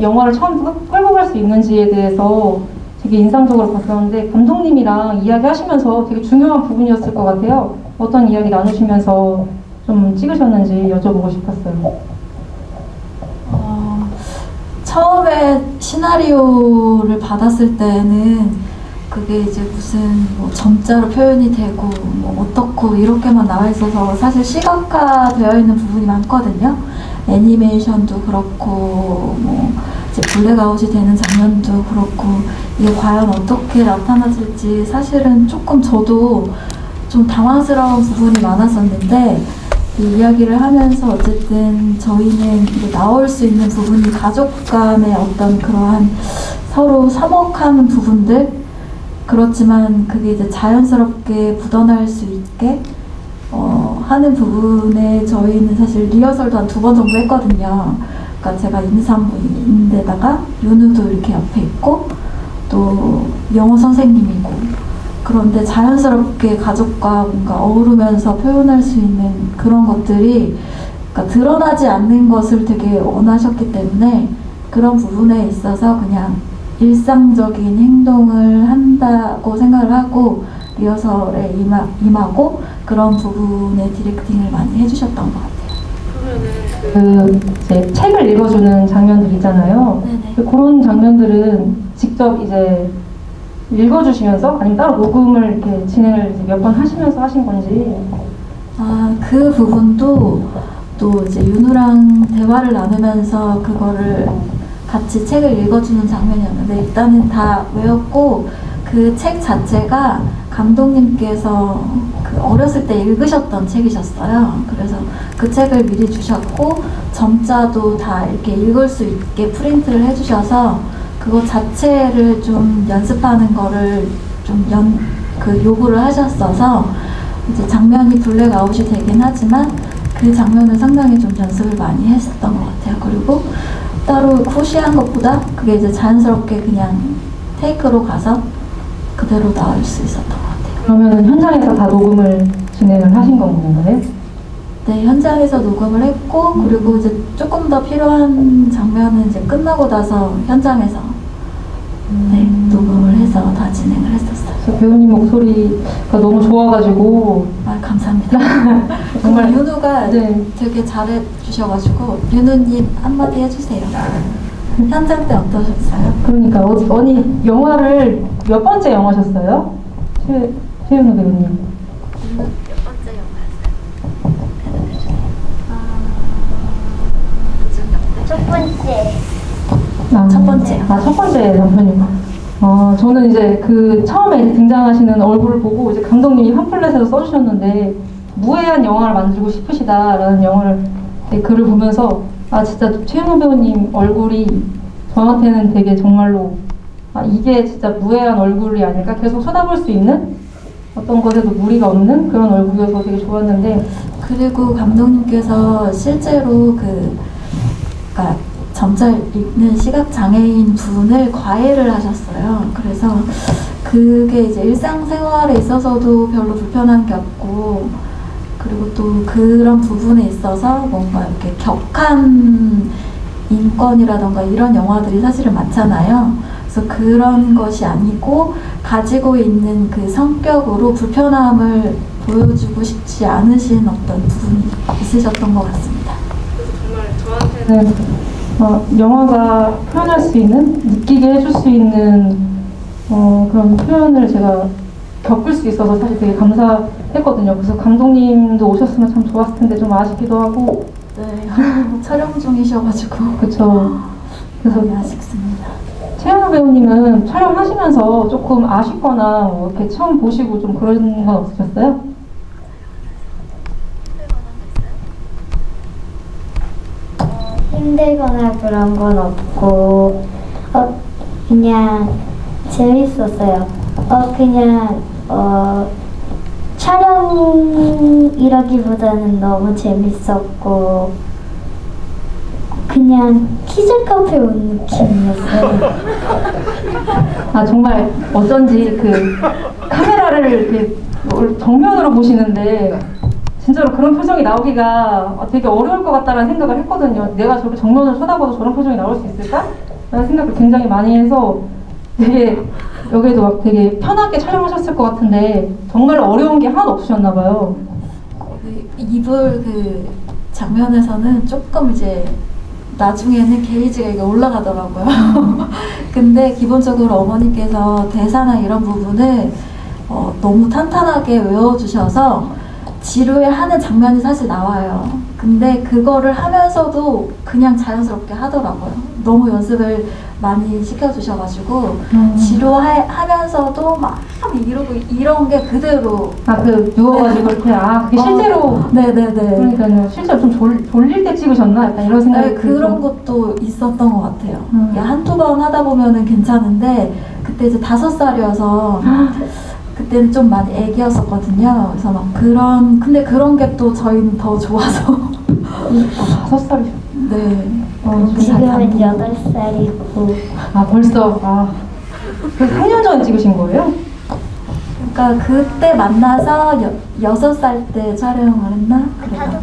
영화를 처음부터 끌고 갈 수 있는지에 대해서 되게 인상적으로 봤었는데, 감독님이랑 이야기하시면서 되게 중요한 부분이었을 것 같아요. 어떤 이야기 나누시면서 좀 찍으셨는지 여쭤보고 싶었어요. 처음에 시나리오를 받았을 때는 그게 이제 무슨 점자로 표현이 되고 어떻고 이렇게만 나와 있어서 사실 시각화되어 있는 부분이 많거든요. 애니메이션도 그렇고 이제 블랙아웃이 되는 장면도 그렇고, 이게 과연 어떻게 나타났을지 사실은 조금 저도 좀 당황스러운 부분이 많았었는데, 이 이야기를 하면서 어쨌든 저희는 나올 수 있는 부분이 가족 간의 어떤 그러한 서로 사목하는 부분들, 그렇지만 그게 이제 자연스럽게 묻어날 수 있게 하는 부분에 저희는 사실 리허설도 한 2번 정도 했거든요. 그러니까 제가 임산부인데다가 윤우도 이렇게 옆에 있고 또 영어 선생님이고, 그런데 자연스럽게 가족과 뭔가 어우르면서 표현할 수 있는 그런 것들이, 그러니까 드러나지 않는 것을 되게 원하셨기 때문에 그런 부분에 있어서 그냥 일상적인 행동을 한다고 생각을 하고 리허설에 임하고 그런 부분에 디렉팅을 많이 해주셨던 것 같아요. 이제 책을 읽어주는 장면들 있잖아요. 네네. 그런 장면들은 직접 이제 읽어주시면서 아니면 따로 녹음을 이렇게 진행을 몇 번 하시면서 하신 건지. 그 부분도 또 이제 윤우랑 대화를 나누면서 그거를 같이 책을 읽어주는 장면이었는데 일단은 다 외웠고 그 책 자체가 감독님께서 그 어렸을 때 읽으셨던 책이셨어요. 그래서 그 책을 미리 주셨고 점자도 다 이렇게 읽을 수 있게 프린트를 해주셔서 그거 자체를 좀 연습하는 거를 좀 요구를 하셨어서 이제 장면이 블랙 아웃이 되긴 하지만 그 장면을 상당히 좀 연습을 많이 했었던 것 같아요. 그리고 따로 푸시한 것보다 그게 이제 자연스럽게 그냥 테이크로 가서 그대로 나올 수 있었던 것 같아요. 그러면 현장에서 다 녹음을 진행을 하신 건가요? 네, 현장에서 녹음을 했고 그리고 이제 조금 더 필요한 장면은 이제 끝나고 나서 현장에서 네, 녹음을 해서 다 진행을 했었어요. 그래서 배우님 목소리가 너무 좋아가지고 아, 감사합니다. 정말 윤우가 네. 되게 잘해 주셔가지고 윤우님 한마디 해주세요. 현장 때 어떠셨어요? 그러니까 언니 영화를 몇 번째 영화셨어요? 최윤우 배우님. 몇 번째 영화였어요? 첫 번째. 첫 번째. 첫 번째 단편이요. 저는 이제 그 처음에 등장하시는 얼굴을 보고 이제 감독님이 팜플렛에서 써주셨는데 무해한 영화를 만들고 싶으시다라는 글을 보면서 진짜 최윤우 배우님 얼굴이 저한테는 되게 정말로 이게 진짜 무해한 얼굴이 아닐까, 계속 쳐다볼 수 있는 어떤 것에도 무리가 없는 그런 얼굴이어서 되게 좋았는데, 그리고 감독님께서 실제로 그러니까 점자 읽는 시각 장애인 분을 과외를 하셨어요. 그래서 그게 이제 일상생활에 있어서도 별로 불편한 게 없고, 그리고 또 그런 부분에 있어서 뭔가 이렇게 격한 인권이라던가 이런 영화들이 사실은 많잖아요. 그래서 그런 것이 아니고 가지고 있는 그 성격으로 불편함을 보여주고 싶지 않으신 어떤 부분이 있으셨던 것 같습니다. 정말 저한테는 영화가 표현할 수 있는, 느끼게 해줄 수 있는 그런 표현을 제가 겪을 수 있어서 사실 되게 감사했거든요. 그래서 감독님도 오셨으면 참 좋았을 텐데 좀 아쉽기도 하고. 네, 촬영 중이셔가지고. 그쵸. 그래서 많이 아쉽습니다. 최윤우 배우님은 촬영하시면서 조금 아쉽거나 이렇게 처음 보시고 좀 그런 건 없으셨어요? 힘들거나 그런 건 없고 그냥 재밌었어요. 그냥 촬영이라기보다는 너무 재밌었고 그냥 키즈 카페 온 느낌이었어요. 정말 어쩐지 그 카메라를 이렇게 정면으로 보시는데 진짜로 그런 표정이 나오기가 되게 어려울 것 같다는 생각을 했거든요. 내가 저렇게 정면을 쳐다봐도 저런 표정이 나올 수 있을까? 라는 생각을 굉장히 많이 해서 되게 여기에도 막 되게 편하게 촬영하셨을 것 같은데 정말 어려운 게 하나도 없으셨나 봐요. 이불 그 장면에서는 조금 이제 나중에는 게이지가 이게 올라가더라고요. 근데 기본적으로 어머니께서 대사나 이런 부분을 너무 탄탄하게 외워주셔서 지루해하는 장면이 사실 나와요. 근데 그거를 하면서도 그냥 자연스럽게 하더라고요. 너무 연습을 많이 시켜주셔가지고 지루하면서도 막 이러고 이런 게 그대로 누워가지고 이렇게 그게 실제로 네네네. 그러니까요. 실제로 좀 졸릴 때 찍으셨나? 약간 이런 생각이 그런 것도 있었던 것 같아요. 한두 번 하다 보면은 괜찮은데 그때 이제 5살이어서 그때는 좀 많이 애기였었거든요. 그래서 막 근데 그런 게 또 저희는 더 좋아서 5살이죠. 네. 지금은 8살이고. 벌써. 그래서 3년 전에 찍으신 거예요? 그러니까 그때 만나서 6살 때 촬영을 했나? 그래요.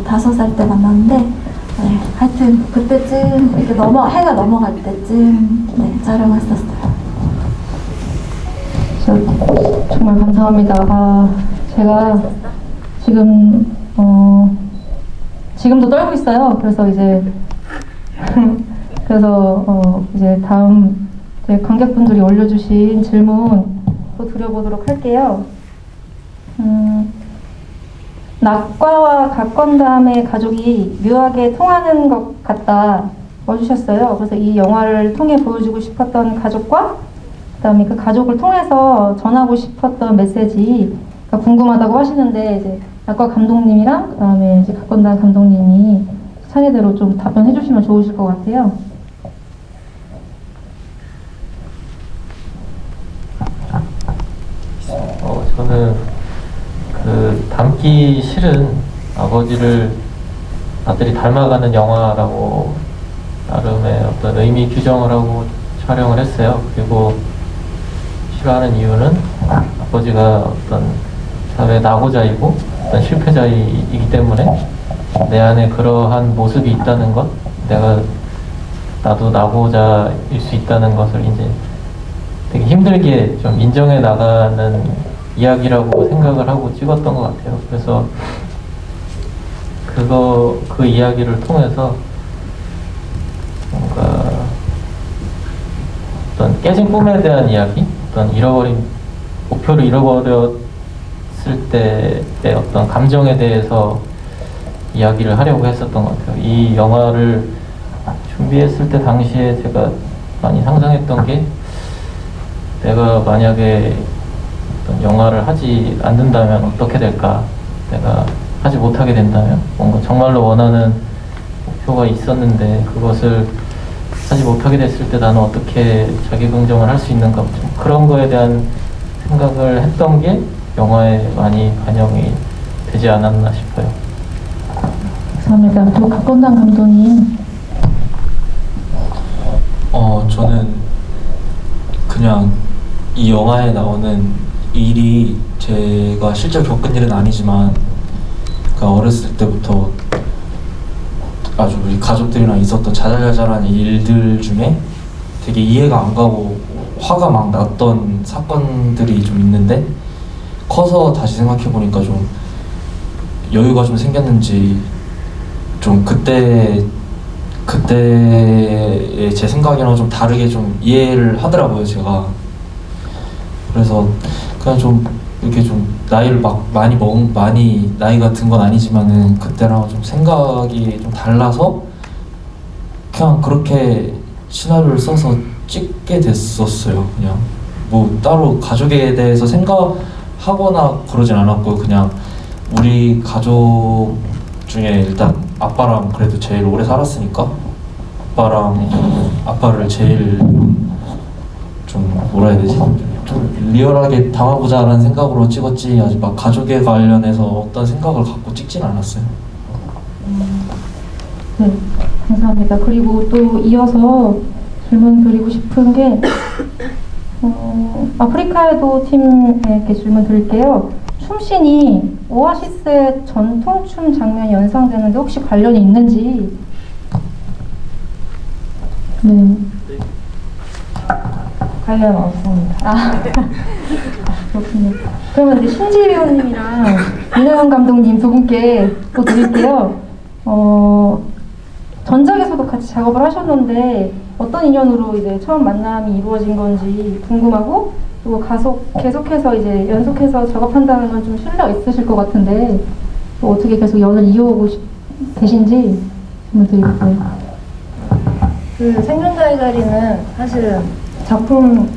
5살 때 만났는데, 네, 하여튼 그때쯤 이렇게 해가 넘어갈 때쯤 촬영했었어요. 정말 감사합니다. 제가 지금도 떨고 있어요. 그래서 이제 이제 다음 관객분들이 올려주신 질문 또 드려보도록 할게요. 낙과와 각건담의 가족이 묘하게 통하는 것 같다 써주셨어요. 그래서 이 영화를 통해 보여주고 싶었던 가족과 그다음에 그 가족을 통해서 전하고 싶었던 메시지가 궁금하다고 하시는데 이제 낙과 감독님이랑 그다음에 이제 각건담 감독님이 차례대로 좀 답변해 주시면 좋으실 것 같아요. 저는 그 닮기 싫은 아버지를 아들이 닮아가는 영화라고 나름의 어떤 의미 규정을 하고 촬영을 했어요. 그리고 싫어하는 이유는 아버지가 어떤 사회 낙오자이고 어떤 실패자이기 때문에 내 안에 그러한 모습이 있다는 것, 나도 낙오자일 수 있다는 것을 이제 되게 힘들게 좀 인정해 나가는 이야기라고 생각을 하고 찍었던 것 같아요. 그래서 그 이야기를 통해서 뭔가 어떤 깨진 꿈에 대한 이야기, 어떤 목표를 잃어버렸을 때의 어떤 감정에 대해서 이야기를 하려고 했었던 것 같아요. 이 영화를 준비했을 때 당시에 제가 많이 상상했던 게 내가 만약에 어떤 영화를 하지 않는다면 어떻게 될까? 내가 하지 못하게 된다면 뭔가 정말로 원하는 목표가 있었는데 그것을 하지 못하게 됐을 때 나는 어떻게 자기긍정을 할 수 있는가? 좀 그런 거에 대한 생각을 했던 게 영화에 많이 반영이 되지 않았나 싶어요. 감사합니다. 또 각건담 감독님. 저는 그냥 이 영화에 나오는 일이 제가 실제로 겪은 일은 아니지만 그러니까 어렸을 때부터 아주 우리 가족들이랑 있었던 자잘자잘한 일들 중에 되게 이해가 안 가고 화가 막 났던 사건들이 좀 있는데 커서 다시 생각해보니까 좀 여유가 좀 생겼는지 좀 그때의 제 생각이랑 좀 다르게 좀 이해를 하더라고요, 제가. 그래서 그냥 좀 이렇게 좀 나이를 막 많이 나이가 든 건 아니지만은 그때랑 좀 생각이 좀 달라서 그냥 그렇게 시나리오를 써서 찍게 됐었어요. 그냥 뭐 따로 가족에 대해서 생각하거나 그러진 않았고요. 그냥 우리 가족 중에 일단 아빠랑 그래도 제일 오래 살았으니까 아빠를 제일 좀 뭐라 해야 되지? 좀 리얼하게 담아보자라는 생각으로 찍었지 아직 막 가족에 관련해서 어떤 생각을 갖고 찍진 않았어요. 네, 감사합니다. 그리고 또 이어서 질문 드리고 싶은 게 아프리카에도 팀에게 질문 드릴게요. 춤씬이 오아시스의 전통춤 장면이 연상되는데 혹시 관련이 있는지? 네. 관련 없습니다. 그렇군요. 그러면 이제 신지 배우님이랑 윤호영 감독님 두 분께 또 드릴게요. 전작에서도 같이 작업을 하셨는데 어떤 인연으로 이제 처음 만남이 이루어진 건지 궁금하고, 그리고 계속해서 이제 연속해서 작업한다는 건 좀 신뢰가 있으실 것 같은데 또 어떻게 계속 연을 이어오고 계신지 질문 드리겠어요. 그 생존자의 자리는 사실은 작품은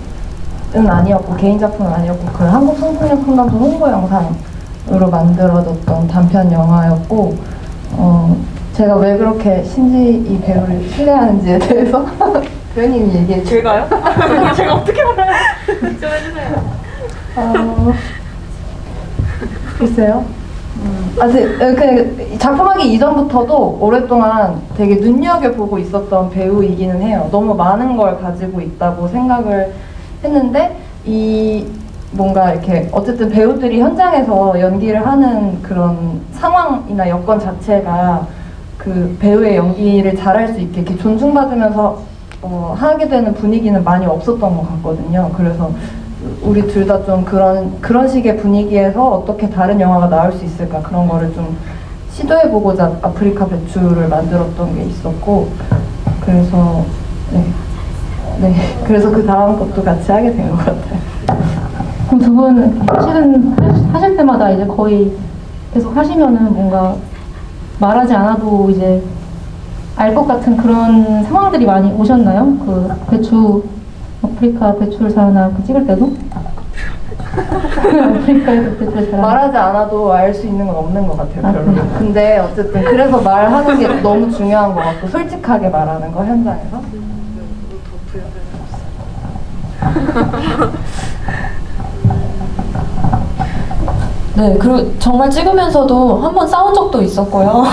아니었고 개인 작품은 아니었고 그 한국 성폭력 상담소 홍보 영상으로 만들어졌던 단편 영화였고 제가 왜 그렇게 신지 이 배우를 신뢰하는지에 대해서 배우님이 얘기해 주세요. 제가요? 제가 어떻게 알아요? 좀 해주세요. 글쎄요. 아직 그 작품하기 이전부터도 오랫동안 되게 눈여겨보고 있었던 배우이기는 해요. 너무 많은 걸 가지고 있다고 생각을 했는데 이 뭔가 이렇게 어쨌든 배우들이 현장에서 연기를 하는 그런 상황이나 여건 자체가 그 배우의 연기를 잘할 수 있게 이렇게 존중받으면서 하게 되는 분위기는 많이 없었던 것 같거든요. 그래서 우리 둘 다 좀 그런 식의 분위기에서 어떻게 다른 영화가 나올 수 있을까 그런 거를 좀 시도해보고자 아프리카 배추를 만들었던 게 있었고, 그래서 그래서 그 다음 것도 같이 하게 된 것 같아요. 그럼 두 분 사실은 하실 때마다 이제 거의 계속 하시면은 뭔가 말하지 않아도 이제 알 것 같은 그런 상황들이 많이 오셨나요? 그 아프리카 배출 사나 그 찍을 때도? 아프리카에서 배출 사나 말하지 않아도 알 수 있는 건 없는 것 같아요, 아, 별로. 그래요? 근데 어쨌든 그래서 말하는 게 너무 중요한 것 같고, 솔직하게 말하는 거, 현장에서. 네, 그리고 정말 찍으면서도 한 번 싸운 적도 있었고요.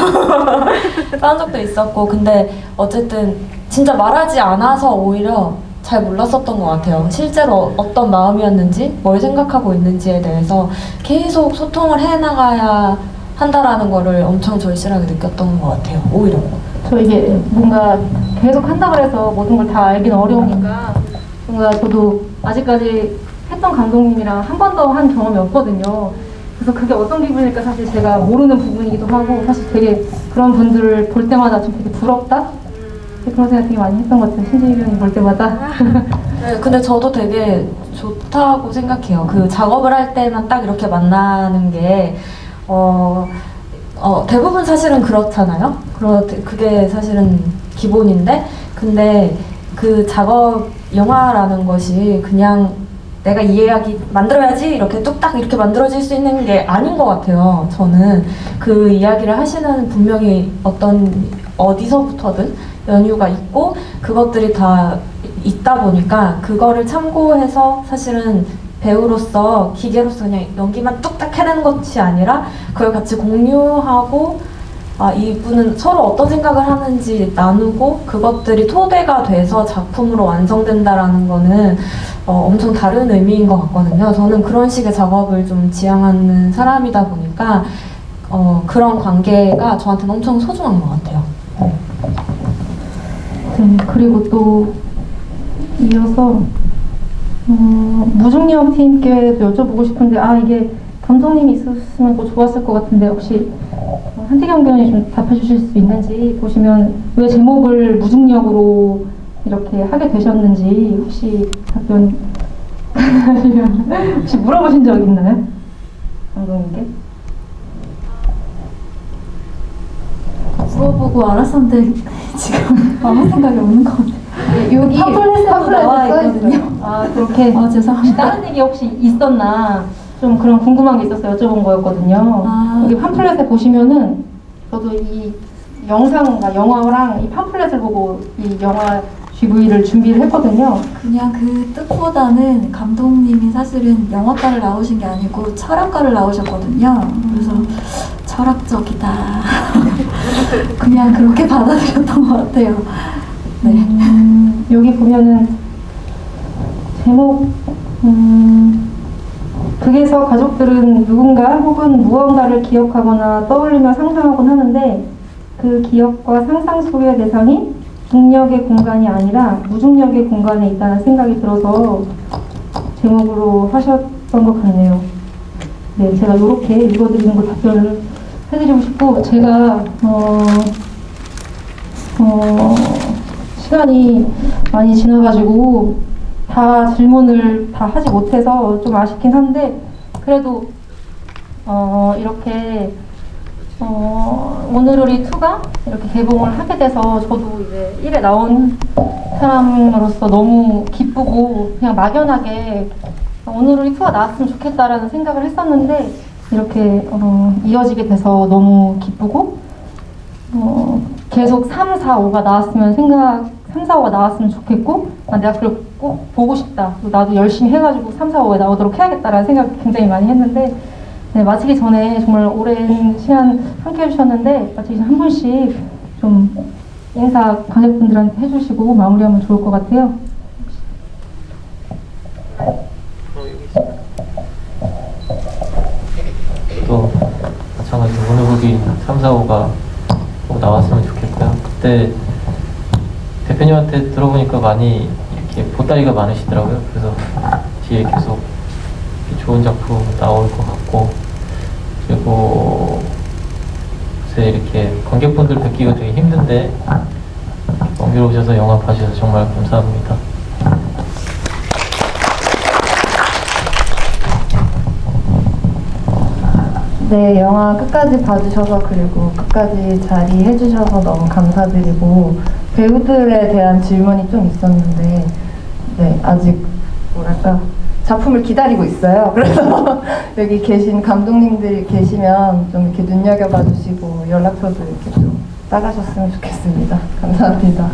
싸운 적도 있었고, 근데 어쨌든 진짜 말하지 않아서 오히려 잘 몰랐었던 것 같아요. 실제로 어떤 마음이었는지, 뭘 생각하고 있는지에 대해서 계속 소통을 해나가야 한다라는 거를 엄청 절실하게 느꼈던 것 같아요, 오히려. 저 이게 뭔가 계속 한다 그래서 모든 걸 다 알기는 어려우니까 뭔가 저도 아직까지 했던 감독님이랑 한 번 더 한 경험이 없거든요. 그래서 그게 어떤 기분일까 사실 제가 모르는 부분이기도 하고 사실 되게 그런 분들을 볼 때마다 좀 되게 부럽다? 그런 생각 되게 많이 했던 것 같아요. 신진희 배우님 볼 때마다. 네, 근데 저도 되게 좋다고 생각해요. 그 작업을 할 때만 딱 이렇게 만나는 게 대부분 사실은 그렇잖아요. 그게 사실은 기본인데, 근데 그 작업 영화라는 것이 그냥 내가 이 이야기 만들어야지 이렇게 뚝딱 이렇게 만들어질 수 있는 게 아닌 것 같아요. 저는 그 이야기를 하시는 분명히 어디서부터든 연유가 있고 그것들이 다 있다 보니까 그거를 참고해서 사실은 배우로서 기계로서 그냥 연기만 뚝딱 해내는 것이 아니라 그걸 같이 공유하고 이분은 서로 어떤 생각을 하는지 나누고 그것들이 토대가 돼서 작품으로 완성된다라는 거는 엄청 다른 의미인 것 같거든요. 저는 그런 식의 작업을 좀 지향하는 사람이다 보니까 그런 관계가 저한테는 엄청 소중한 것 같아요. 네, 그리고 또 이어서 무중력 팀께도 여쭤보고 싶은데 이게 감독님이 있었으면 더 좋았을 것 같은데 혹시 한태경 배우님 좀 답해 주실 수 있는지 보시면 왜 제목을 무중력으로 이렇게 하게 되셨는지 혹시 답변 혹시 물어보신 적 있나요? 감독님께? 물어보고 알았었는데 지금 아무 생각이 없는 것 같아요. 여기 팜플렛에도 나와 있거든요. 그렇게 죄송합니다. 다른 얘기 혹시 있었나 좀 그런 궁금한 게 있어서 여쭤본 거였거든요. 여기 팜플렛에 보시면은 저도 이 영화랑 이 팜플렛을 보고 이 영화 GV를 준비를 했거든요. 그냥 그 뜻보다는 감독님이 사실은 영화과를 나오신 게 아니고 철학과를 나오셨거든요. 그래서 철학적이다. 그냥 그렇게 받아들였던 것 같아요. 네. 여기 보면은 제목 극에서 가족들은 누군가 혹은 무언가를 기억하거나 떠올리며 상상하곤 하는데 그 기억과 상상 속의 대상이 중력의 공간이 아니라 무중력의 공간에 있다는 생각이 들어서 제목으로 하셨던 것 같네요. 네, 제가 이렇게 읽어드리는 거 답변을 해드리고 싶고 제가 시간이 많이 지나가지고 다 질문을 다 하지 못해서 좀 아쉽긴 한데 그래도 이렇게 오늘우리 2가 이렇게 개봉을 하게 돼서 저도 이제 1에 나온 사람으로서 너무 기쁘고 그냥 막연하게 오늘우리 2가 나왔으면 좋겠다라는 생각을 했었는데 이렇게 이어지게 돼서 너무 기쁘고 계속 3, 4, 5가 나왔으면 3, 4, 5가 나왔으면 좋겠고 내가 그걸 꼭 보고 싶다. 나도 열심히 해가지고 3, 4, 5에 나오도록 해야겠다라는 생각 굉장히 많이 했는데 네, 마치기 전에 정말 오랜 시간 함께 해주셨는데 마치기 전에 한 분씩 좀 인사 관객분들한테 해주시고 마무리하면 좋을 것 같아요. 또 마찬가지로 오늘 우리 3, 4, 5가 꼭 나왔으면 좋겠고요. 그때 대표님한테 들어보니까 많이 이렇게 보따리가 많으시더라고요. 그래서 뒤에 계속 좋은 작품 나올 것 같고 그리고 요새 이렇게 관객분들 뵙기가 되게 힘든데 먼 오셔서 영화 봐주셔서 정말 감사합니다. 네, 영화 끝까지 봐주셔서 그리고 끝까지 자리해주셔서 너무 감사드리고 배우들에 대한 질문이 좀 있었는데 네, 아직 뭐랄까 작품을 기다리고 있어요. 그래서 여기 계신 감독님들이 계시면 좀 이렇게 눈여겨봐 주시고 연락처도 이렇게 좀 따가셨으면 좋겠습니다. 감사합니다.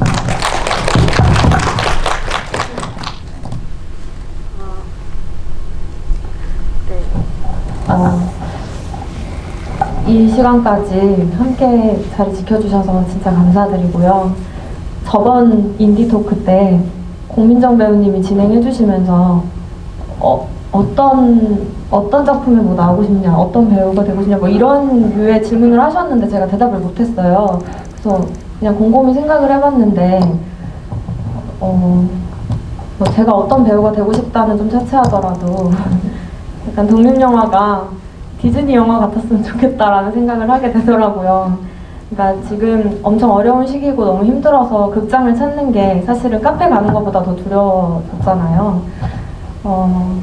이 시간까지 함께 자리 지켜주셔서 진짜 감사드리고요. 저번 인디 토크 때 공민정 배우님이 진행해 주시면서 어떤 작품에 뭐 나오고 싶냐, 어떤 배우가 되고 싶냐, 뭐 이런 류의 질문을 하셨는데 제가 대답을 못했어요. 그래서 그냥 곰곰이 생각을 해봤는데 뭐 제가 어떤 배우가 되고 싶다는 좀 차치하더라도 약간 독립영화가 디즈니 영화 같았으면 좋겠다라는 생각을 하게 되더라고요. 그러니까 지금 엄청 어려운 시기고 너무 힘들어서 극장을 찾는 게 사실은 카페 가는 것보다 더 두려웠잖아요.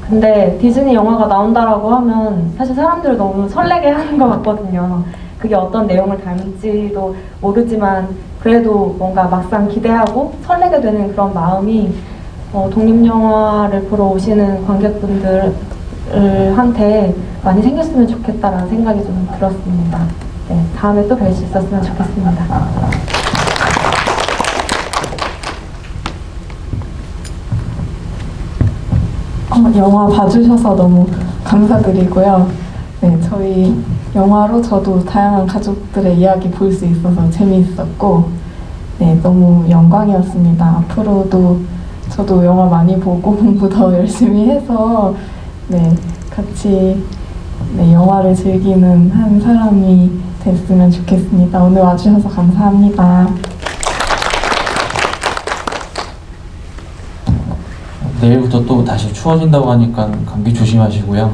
근데 디즈니 영화가 나온다라고 하면 사실 사람들을 너무 설레게 하는 것 같거든요. 그게 어떤 내용을 담을지도 모르지만 그래도 뭔가 막상 기대하고 설레게 되는 그런 마음이 독립영화를 보러 오시는 관객분들한테 많이 생겼으면 좋겠다라는 생각이 좀 들었습니다. 네, 다음에 또 뵐 수 있었으면 좋겠습니다. 영화 봐주셔서 너무 감사드리고요. 네, 저희 영화로 저도 다양한 가족들의 이야기 볼 수 있어서 재미있었고, 네, 너무 영광이었습니다. 앞으로도 저도 영화 많이 보고 공부 더 열심히 해서 네, 같이 네, 영화를 즐기는 한 사람이 됐으면 좋겠습니다. 오늘 와주셔서 감사합니다. 내일부터 또 다시 추워진다고 하니까 감기 조심하시고요.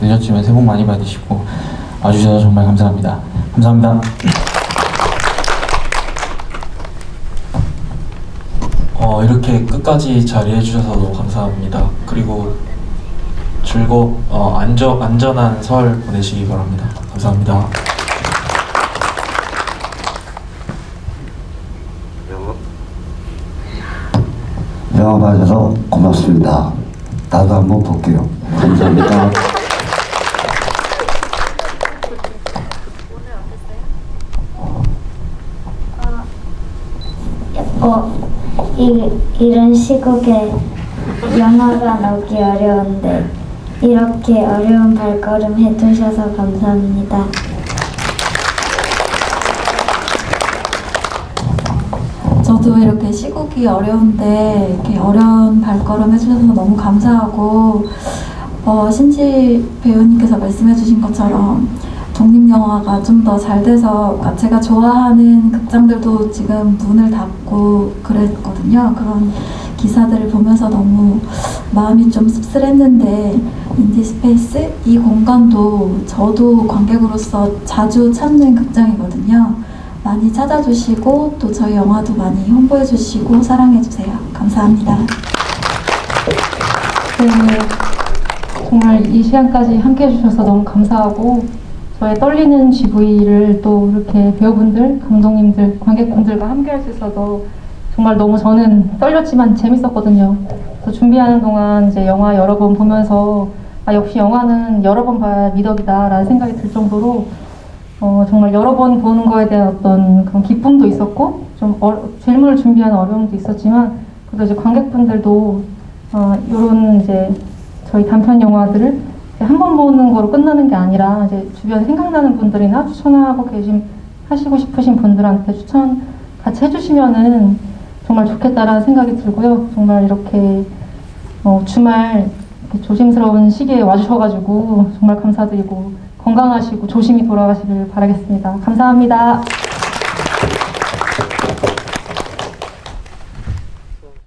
늦었지만 새해 복 많이 받으시고 와주셔서 정말 감사합니다. 감사합니다. 이렇게 끝까지 자리해 주셔서 너무 감사합니다. 그리고 안전한 설 보내시기 바랍니다. 감사합니다. 영화 봐줘서 고맙습니다. 나도 한번 볼게요. 감사합니다. 이런 시국에 영화가 나오기 어려운데 이렇게 어려운 발걸음 해주셔서 감사합니다. 저도 이렇게 시국이 어려운데 이렇게 어려운 발걸음 해주셔서 너무 감사하고 신지 배우님께서 말씀해주신 것처럼 독립영화가 좀 더 잘 돼서 제가 좋아하는 극장들도 지금 문을 닫고 그랬거든요. 그런 기사들을 보면서 너무 마음이 좀 씁쓸했는데 인디스페이스 이 공간도 저도 관객으로서 자주 찾는 극장이거든요. 많이 찾아주시고 또 저희 영화도 많이 홍보해주시고 사랑해주세요. 감사합니다. 네, 정말 이 시간까지 함께 해주셔서 너무 감사하고 저의 떨리는 GV를 또 이렇게 배우분들, 감독님들, 관객분들과 함께 할 수 있어서 정말 너무 저는 떨렸지만 재밌었거든요. 그래서 준비하는 동안 이제 영화 여러 번 보면서 역시 영화는 여러 번 봐야 미덕이다라는 생각이 들 정도로 정말 여러 번 보는 거에 대한 어떤 그런 기쁨도 있었고 좀 질문을 준비하는 어려움도 있었지만 그래도 이제 관객분들도 이런 이제 저희 단편 영화들을 한 번 보는 거로 끝나는 게 아니라 이제 주변에 생각나는 분들이나 하시고 싶으신 분들한테 추천 같이 해주시면은 정말 좋겠다라는 생각이 들고요. 정말 이렇게 주말 이렇게 조심스러운 시기에 와주셔가지고 정말 감사드리고 건강하시고 조심히 돌아가시길 바라겠습니다. 감사합니다.